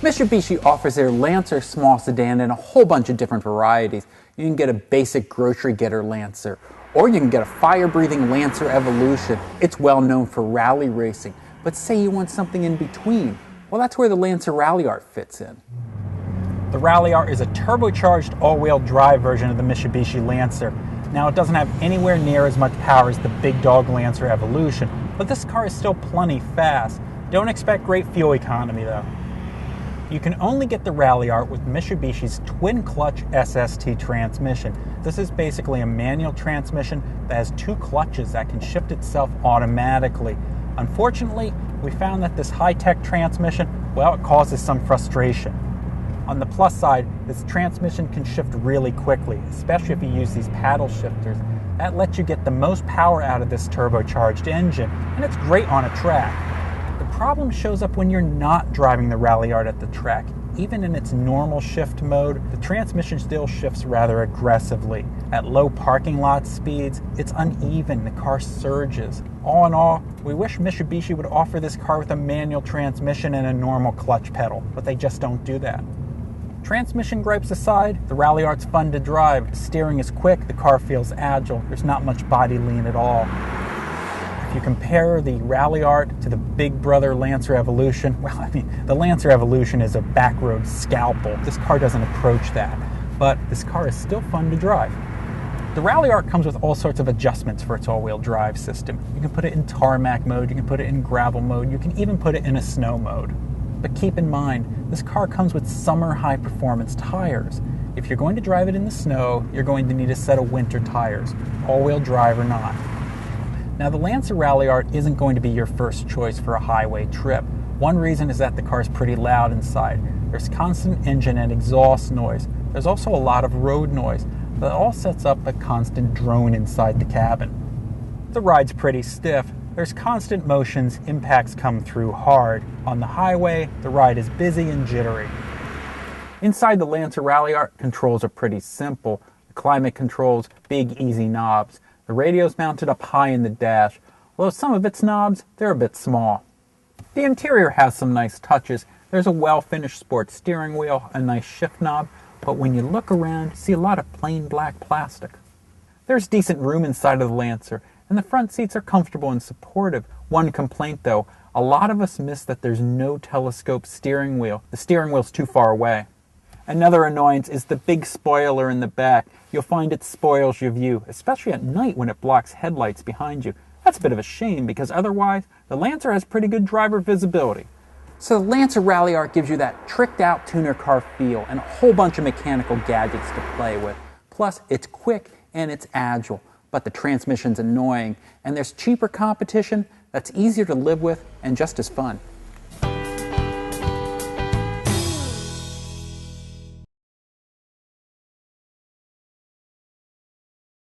Mitsubishi offers their Lancer small sedan in a whole bunch of different varieties. You can get a basic grocery getter Lancer, or you can get a fire-breathing Lancer Evolution. It's well known for rally racing, but say you want something in between. Well, that's where the Lancer Ralliart fits in. The Ralliart is a turbocharged all-wheel drive version of the Mitsubishi Lancer. Now, it doesn't have anywhere near as much power as the big dog Lancer Evolution, but this car is still plenty fast. Don't expect great fuel economy though. You can only get the Ralliart with Mitsubishi's twin-clutch SST transmission. This is basically a manual transmission that has two clutches that can shift itself automatically. Unfortunately, we found that this high-tech transmission, well, it causes some frustration. On the plus side, this transmission can shift really quickly, especially if you use these paddle shifters. That lets you get the most power out of this turbocharged engine, and it's great on a track. The problem shows up when you're not driving the Ralliart at the track. Even in its normal shift mode, the transmission still shifts rather aggressively. At low parking lot speeds, it's uneven, the car surges. All in all, we wish Mitsubishi would offer this car with a manual transmission and a normal clutch pedal, but they just don't do that. Transmission gripes aside, the Ralliart's fun to drive. The steering is quick, the car feels agile, there's not much body lean at all. If you compare the Ralliart to the big brother Lancer Evolution, well, I mean, the Lancer Evolution is a backroad scalpel. This car doesn't approach that, but this car is still fun to drive. The Ralliart comes with all sorts of adjustments for its all-wheel drive system. You can put it in tarmac mode, you can put it in gravel mode, you can even put it in a snow mode. But keep in mind, this car comes with summer high-performance tires. If you're going to drive it in the snow, you're going to need a set of winter tires, all-wheel drive or not. Now, the Lancer Ralliart isn't going to be your first choice for a highway trip. One reason is that the car is pretty loud inside. There's constant engine and exhaust noise. There's also a lot of road noise. That all sets up a constant drone inside the cabin. The ride's pretty stiff. There's constant motions, impacts come through hard. On the highway, the ride is busy and jittery. Inside the Lancer Ralliart, controls are pretty simple. The climate controls, big easy knobs. The radio's mounted up high in the dash, although some of its knobs, they're a bit small. The interior has some nice touches. There's a well-finished sports steering wheel, a nice shift knob, but when you look around, you see a lot of plain black plastic. There's decent room inside of the Lancer, and the front seats are comfortable and supportive. One complaint though, a lot of us miss that there's no telescope steering wheel. The steering wheel's too far away. Another annoyance is the big spoiler in the back. You'll find it spoils your view, especially at night when it blocks headlights behind you. That's a bit of a shame because otherwise, the Lancer has pretty good driver visibility. So the Lancer Ralliart gives you that tricked out tuner car feel and a whole bunch of mechanical gadgets to play with. Plus, it's quick and it's agile, but the transmission's annoying, and there's cheaper competition that's easier to live with and just as fun.